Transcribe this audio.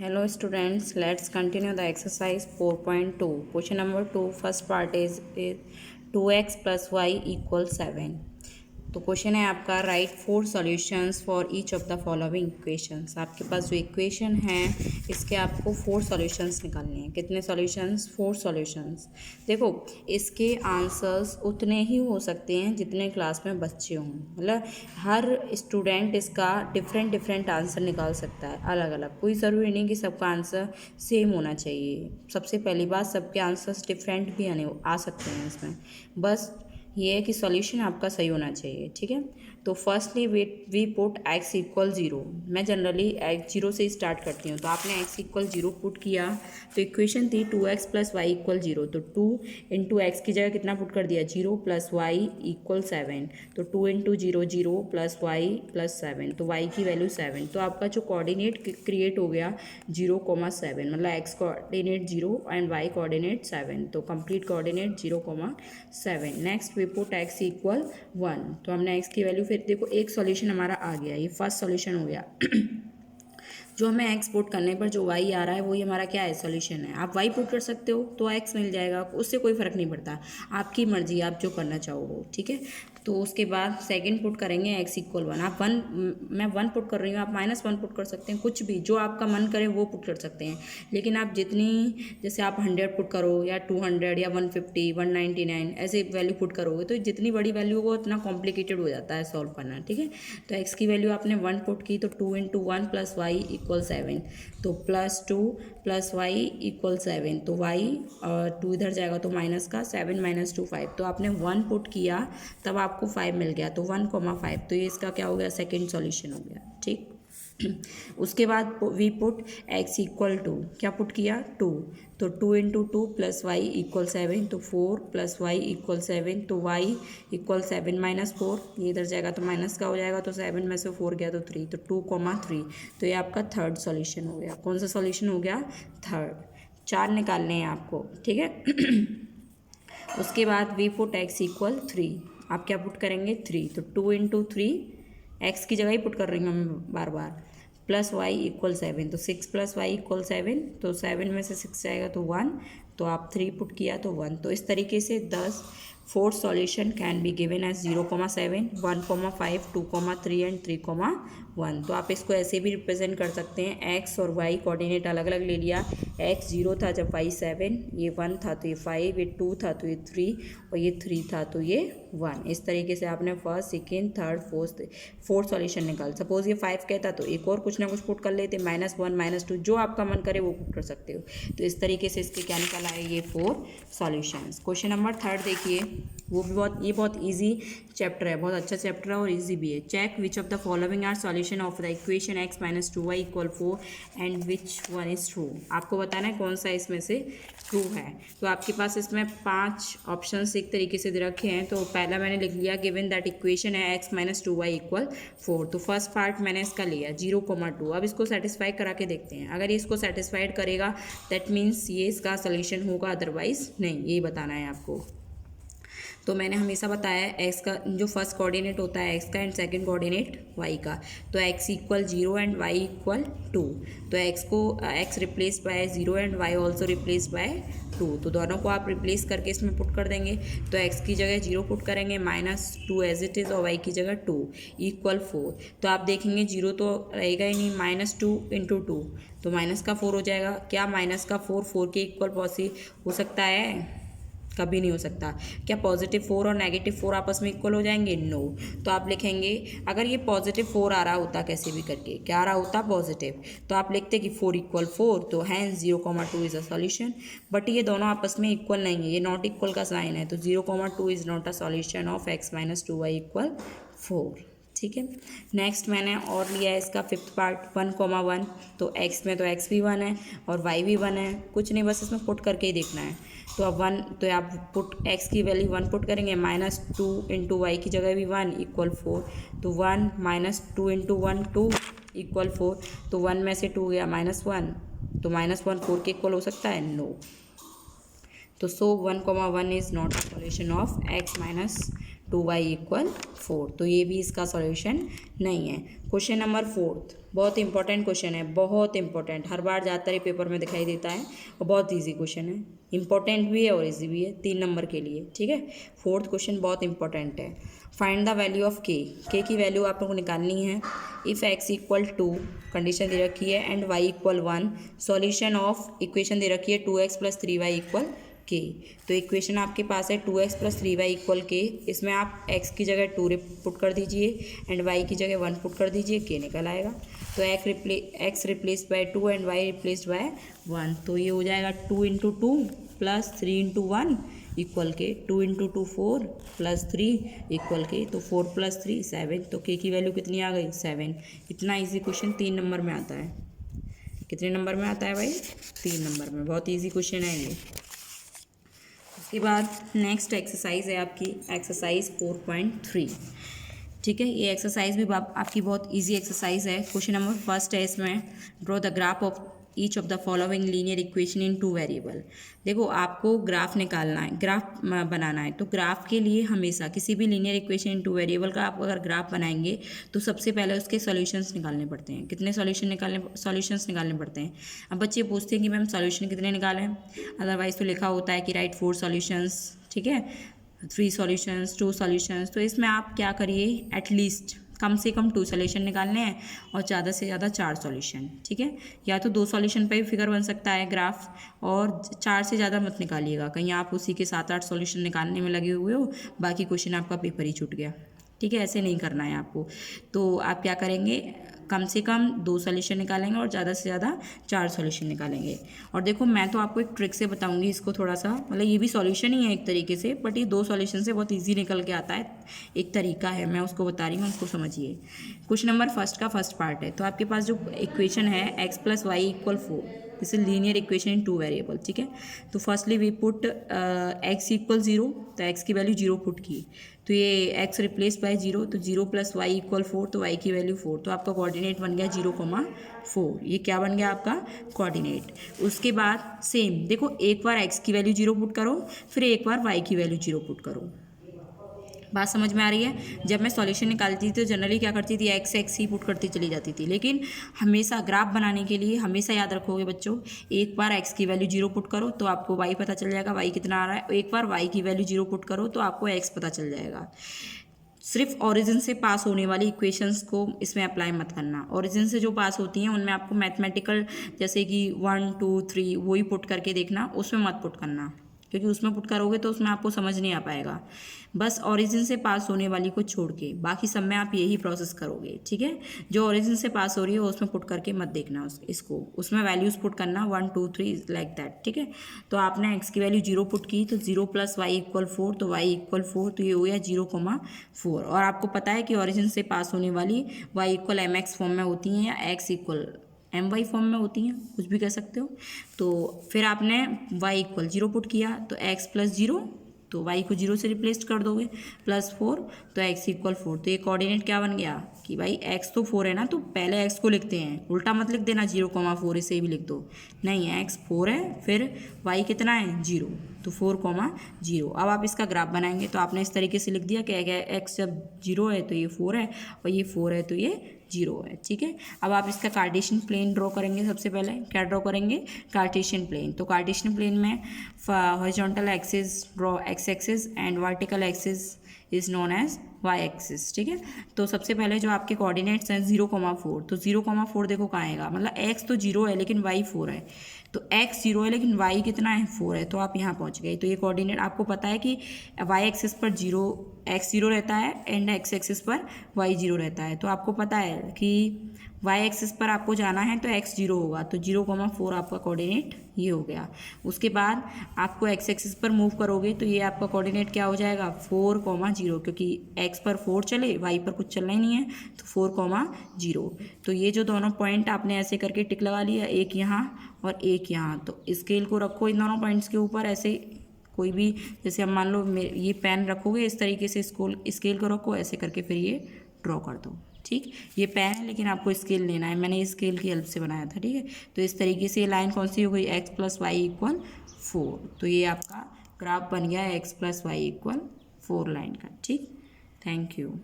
Hello students, let's continue the exercise 4.2. Question number 2, first part is 2x plus y equals 7. तो question है आपका right 4 solutions for each of the following equations. आपके पास जो equation है इसके आपको 4 सॉल्यूशंस निकालने हैं। कितने सॉल्यूशंस? 4 सॉल्यूशंस। देखो इसके आंसर्स उतने ही हो सकते हैं जितने क्लास में बच्चे हों, मतलब हर स्टूडेंट इसका डिफरेंट आंसर निकाल सकता है, अलग अलग। कोई ज़रूरी नहीं कि सबका आंसर सेम होना चाहिए। सबसे पहली बात, सबके आंसर्स डिफरेंट भी आ सकते हैं इसमें, बस ये है कि सॉल्यूशन आपका सही होना चाहिए। ठीक है, तो firstly we put x equal 0। मैं जनरली x 0 से स्टार्ट करती हूँ। तो आपने x इक्वल 0 पुट किया तो इक्वेशन थी 2x प्लस वाई इक्वल 0। तो 2 इंटू एक्स की जगह कितना पुट कर दिया? 0 प्लस वाई इक्वल 7। तो 2 इंटू 0 0 प्लस वाई प्लस 7, तो y की वैल्यू 7। तो आपका जो कोऑर्डिनेट क्रिएट हो गया 0,7, मतलब x coordinate 0 and y coordinate 7। तो complete coordinate 0,7। Next we put x equal 1। तो हमने x की वैल्यू, फिर देखो एक सॉल्यूशन हमारा आ गया, ये फर्स्ट सॉल्यूशन हो गया। जो हमें x पुट करने पर जो y आ रहा है वही हमारा क्या है? सॉल्यूशन है। आप y पुट कर सकते हो तो x मिल जाएगा, उससे कोई फ़र्क नहीं पड़ता, आपकी मर्जी, आप जो करना चाहो। ठीक है, तो उसके बाद सेकंड पुट करेंगे x इक्वल 1। आप मैं 1 पुट कर रही हूँ, आप -1 पुट कर सकते हैं, कुछ भी जो आपका मन करे वो पुट कर सकते हैं। लेकिन आप जितनी, जैसे आप 100 पुट करो या 200 या 150 199 ऐसे वैल्यू पुट करोगे तो जितनी बड़ी वैल्यू होगा उतना कॉम्प्लिकेटेड हो जाता है सॉल्व करना। ठीक है, तो x की वैल्यू आपने 1 पुट की, तो 2 इंटू 1 प्लस वाई इक्वल 7। तो +2 प्लस वाई इक्वल 7। तो y 2 इधर जाएगा तो माइनस का, 7 - 2 5। तो आपने 1 पुट किया तब आपको 5 मिल गया, तो 1,5। तो ये इसका क्या हो गया? सेकेंड सॉल्यूशन हो गया। ठीक, उसके बाद वी पुट x इक्वल 2, क्या पुट किया? 2। तो 2 इंटू 2 प्लस वाई इक्वल 7। तो 4 प्लस वाई इक्वल 7। तो y इक्वल 7 - 4, ये इधर जाएगा तो माइनस का हो जाएगा, तो 7 में से 4 गया तो 3, तो 2,3। तो ये आपका थर्ड सॉल्यूशन हो गया। कौन सा सॉल्यूशन हो गया? थर्ड। 4 निकालने हैं आपको। ठीक है, उसके बाद वी पुट x इक्वल 3। आप क्या पुट करेंगे? 3। तो 2 इंटू 3, एक्स की जगह ही पुट कर रही हूँ मैं बार बार, प्लस वाई इक्वल 7। तो 6 प्लस वाई इक्वल 7। तो 7 में से 6 जाएगा तो 1। तो आप 3 पुट किया तो 1। तो इस तरीके से 4 solution can be given as 0,7 1,5 2,3 and 3,1। तो आप इसको ऐसे भी रिप्रेजेंट कर सकते हैं, एक्स और वाई कोऑर्डिनेट अलग अलग ले लिया। एक्स 0 था जब वाई 7, ये 1 था तो ये 5, ये 2 था तो ये 3, और ये 3 था तो ये 1। इस तरीके से आपने first second third fourth solution निकाल। सपोज ये 5 कहता तो एक और कुछ ना कुछ पुट कर लेते, -1 -2, जो आपका मन करे वो पुट कर सकते हो। तो इस तरीके से इसके क्या निकल आए? ये 4 सॉल्यूशंस। क्वेश्चन नंबर 3 देखिए, वो भी बहुत ईजी चैप्टर है, बहुत अच्छा चैप्टर है और इजी भी है। Check which of the following are solution of the equation x - 2y equal 4 and which one is true. आपको बताना है कौन सा इसमें से ट्रू है। तो आपके पास इसमें 5 ऑप्शंस एक तरीके से दे रखे हैं। तो पहला मैंने लिख लिया, गिवन दैट इक्वेशन है x - 2y इक्वल 4। तो फर्स्ट पार्ट मैंने इसका लिया 0,2। अब इसको सेटिस्फाई करा के देखते हैं। अगर ये इसको सेटिस्फाइड करेगा दैट मीन्स ये इसका सोल्यूशन होगा, अदरवाइज नहीं, ये बताना है आपको। तो मैंने हमेशा बताया एक्स का जो फर्स्ट कोऑर्डिनेट होता है एक्स का एंड सेकंड कोऑर्डिनेट वाई का। तो x equal 0 and y equal 2। तो x replace by 0 and y also replace by 2। तो दोनों को आप रिप्लेस करके इसमें पुट कर देंगे। तो एक्स की जगह 0 पुट करेंगे, -2 एज इट इज़, और वाई की जगह 2 इक्वल 4। तो आप देखेंगे 0 तो रहेगा ही नहीं, -2 इंटू 2 तो माइनस का 4 हो जाएगा। क्या माइनस का 4 के इक्वल पॉसिबल हो सकता है? कभी नहीं हो सकता। क्या +4 और -4 आपस में इक्वल हो जाएंगे? नो। तो आप लिखेंगे, अगर ये +4 आ रहा होता कैसे भी करके, क्या आ रहा होता? पॉजिटिव, तो आप लिखते कि 4 इक्वल 4, तो hence 0,2 is a solution. But ये दोनों आपस में इक्वल नहीं है, ये नॉट इक्वल का साइन है, तो 0,2 is not a solution of x - 2y equal 4। ठीक है, नेक्स्ट मैंने और लिया है इसका फिफ्थ पार्ट 1,1। तो x में तो x भी 1 है और y भी 1 है, कुछ नहीं, बस इसमें पुट करके ही देखना है। तो अब 1, तो आप पुट x की वैल्यू 1 पुट करेंगे, -2 इंटू वाई की जगह भी 1 इक्वल 4। तो 1 - 2 इंटू 1 2 इक्वल 4। तो 1 में से 2 गया -1, तो -1 4 के इक्वल हो सकता है? नो। तो 1,1 is not a solution of x - 2y equal 4। तो ये भी इसका सॉल्यूशन नहीं है। क्वेश्चन नंबर 4 बहुत इंपॉर्टेंट क्वेश्चन है, बहुत इंपॉर्टेंट, हर बार ज़्यादातर ये पेपर में दिखाई देता है और बहुत ईजी क्वेश्चन है, इंपॉर्टेंट भी है और ईजी भी है 3 नंबर के लिए। ठीक है, 4th क्वेश्चन बहुत इंपॉर्टेंट है। फाइंड द वैल्यू ऑफ के की वैल्यू आप लोग को निकालनी है। इफ़ x इक्वल 2 कंडीशन दे रखी है and y equal 1, solution of equation दे रखी है 2x प्लस 3y इक्वल के। तो इक्वेशन आपके पास है 2x प्लस 3y इक्वल के। इसमें आप x की जगह 2 पुट कर दीजिए एंड y की जगह 1 पुट कर दीजिए, के निकल आएगा। तो x replaced by 2 and y replaced by 1, तो ये हो जाएगा 2 इंटू 2 प्लस 3 इंटू 1 इक्वल के 2 इंटू 2 4 प्लस 3 इक्वल के, तो 4 प्लस 3 7। तो के की वैल्यू कितनी आ गई 7। इतना इजी क्वेश्चन 3 नंबर में आता है। कितने नंबर में आता है भाई? 3 नंबर में। बहुत इजी क्वेश्चन है ये। उसके बाद नेक्स्ट एक्सरसाइज है आपकी एक्सरसाइज 4.3। ठीक है, ये एक्सरसाइज भी आपकी बहुत इजी एक्सरसाइज है। क्वेश्चन नंबर फर्स्ट है इसमें, draw the graph of each of the following linear equation in 2 variable. देखो आपको ग्राफ निकालना है, ग्राफ बनाना है। तो ग्राफ के लिए हमेशा किसी भी लीनियर इक्वेशन इन 2 वेरिएबल का आप अगर ग्राफ बनाएंगे तो सबसे पहले उसके सॉल्यूशंस निकालने पड़ते हैं। कितने सॉल्यूशंस निकालने पड़ते हैं। अब बच्चे पूछते हैं कि मैम सॉल्यूशन कितने निकालें, अदरवाइज तो लिखा होता है कि राइट 4 सॉल्यूशंस, ठीक है, 3 सॉल्यूशंस, 2 सॉल्यूशंस। तो इसमें आप क्या करिए, एटलीस्ट कम से कम 2 सॉल्यूशन निकालने हैं और ज़्यादा से ज़्यादा 4 सॉल्यूशन। ठीक है, या तो 2 सॉल्यूशन पर भी फिगर बन सकता है ग्राफ, और 4 से ज़्यादा मत निकालिएगा, कहीं आप उसी के 7-8 सॉल्यूशन निकालने में लगे हुए हो, बाकी क्वेश्चन आपका पेपर ही छूट गया। ठीक है, ऐसे नहीं करना है आपको। तो आप क्या करेंगे, कम से कम 2 सॉल्यूशन निकालेंगे और ज़्यादा से ज़्यादा 4 सॉल्यूशन निकालेंगे। और देखो मैं तो आपको एक ट्रिक से बताऊंगी इसको, थोड़ा सा मतलब ये भी सॉल्यूशन ही है एक तरीके से, बट ये 2 सॉल्यूशन से बहुत इजी निकल के आता है। एक तरीका है, मैं उसको बता रही हूँ, उसको समझिए। क्वेश्चन नंबर फर्स्ट का फर्स्ट पार्ट है। तो आपके पास जो इक्वेशन है x plus y equal 4, this is linear equation in 2 variable. ठीक है, तो firstly we put x equal 0, तो x की वैल्यू 0 पुट की, तो ये x रिप्लेस बाय 0, तो 0 प्लस वाई इक्वल 4, तो y की वैल्यू 4, तो आपका कोऑर्डिनेट बन गया 0,4। ये क्या बन गया आपका कोऑर्डिनेट। उसके बाद सेम देखो, एक बार x की वैल्यू 0 पुट करो, फिर एक बार y की वैल्यू 0 पुट करो। बात समझ में आ रही है। जब मैं सॉल्यूशन निकालती थी तो जनरली क्या करती थी, x ही पुट करती चली जाती थी, लेकिन हमेशा ग्राफ बनाने के लिए हमेशा याद रखोगे बच्चों, एक बार x की वैल्यू 0 पुट करो तो आपको y पता चल जाएगा, y कितना आ रहा है। एक बार y की वैल्यू 0 पुट करो तो आपको x पता चल जाएगा। सिर्फ ओरिजिन से पास होने वाली इक्वेशंस को इसमें अप्लाई मत करना। ओरिजिन से जो पास होती हैं उनमें आपको मैथमेटिकल जैसे कि 1 2 3 वही पुट करके देखना, उसमें मत पुट करना, क्योंकि उसमें पुट करोगे तो उसमें आपको समझ नहीं आ पाएगा। बस ओरिजिन से पास होने वाली को छोड़ के बाकी सब में आप यही प्रोसेस करोगे। ठीक है, जो ओरिजिन से पास हो रही है उसमें पुट करके मत देखना इसको, उसमें वैल्यूज़ पुट करना 1 2 3 लाइक दैट। ठीक है, तो आपने x की वैल्यू 0 पुट की, तो 0 प्लस वाई इक्वल 4, तो y इक्वल 4, तो ये हो गया 0,4। और आपको पता है कि ओरिजिन से पास होने वाली y इक्वल mx फॉर्म में होती हैं या x इक्वल my फॉर्म में होती हैं, कुछ भी कह सकते हो। तो फिर आपने y इक्वल 0 पुट किया, तो x प्लस 0, तो y को 0 से रिप्लेस कर दोगे, प्लस 4, तो x इक्वल 4। तो ये कोऑर्डिनेट क्या बन गया कि भाई x तो 4 है ना, तो पहले x को लिखते हैं, उल्टा मत लिख देना 0,4, इसे भी लिख दो। नहीं, x 4 है, फिर y कितना है 0, तो 4,0। अब आप इसका ग्राफ बनाएंगे तो आपने इस तरीके से लिख दिया कि x जब 0 है तो ये 4 है, और ये 4 है तो ये 0 है। ठीक है, अब आप इसका कार्टेशियन प्लेन ड्रॉ करेंगे। सबसे पहले क्या ड्रॉ करेंगे, कार्टेशियन प्लेन। तो कार्टेशियन प्लेन में horizontal axis draw x axis and vertical axis is known as y axis. ठीक है, तो सबसे पहले जो आपके कोऑर्डिनेट्स हैं 0,4, तो 0,4 देखो कहाँ आएगा, मतलब x तो 0 है लेकिन y 4 है, तो x 0 है लेकिन y कितना है 4 है, तो आप यहाँ पहुँच गए। तो ये कोऑर्डिनेट आपको पता है कि y एक्सिस पर x 0 रहता है एंड x एक्सिस पर y 0 रहता है, तो आपको पता है कि y एक्सिस पर आपको जाना है तो x 0 होगा, तो 0,4 आपका कोऑर्डिनेट ये हो गया। उसके बाद आपको x एक्सिस पर मूव करोगे तो ये आपका कोऑर्डिनेट क्या हो जाएगा 4,0, क्योंकि x पर 4 चले, y पर कुछ चलना ही नहीं है, तो 4,0। तो ये जो दोनों पॉइंट आपने ऐसे करके टिक लगा लिया, एक यहाँ और एक यहाँ, तो स्केल को रखो इन दोनों पॉइंट्स के ऊपर ऐसे, कोई भी जैसे हम मान लो ये पेन रखोगे इस तरीके से, स्केल को रखो ऐसे करके, फिर ये ड्रॉ कर दो। ठीक, ये पेन है लेकिन आपको स्केल लेना है, मैंने स्केल की हेल्प से बनाया था। ठीक है, तो इस तरीके से ये लाइन कौन सी हो गई, x प्लस वाई इक्वल 4, तो ये आपका ग्राफ बन गया x plus y equal 4 line का। ठीक, थैंक यू।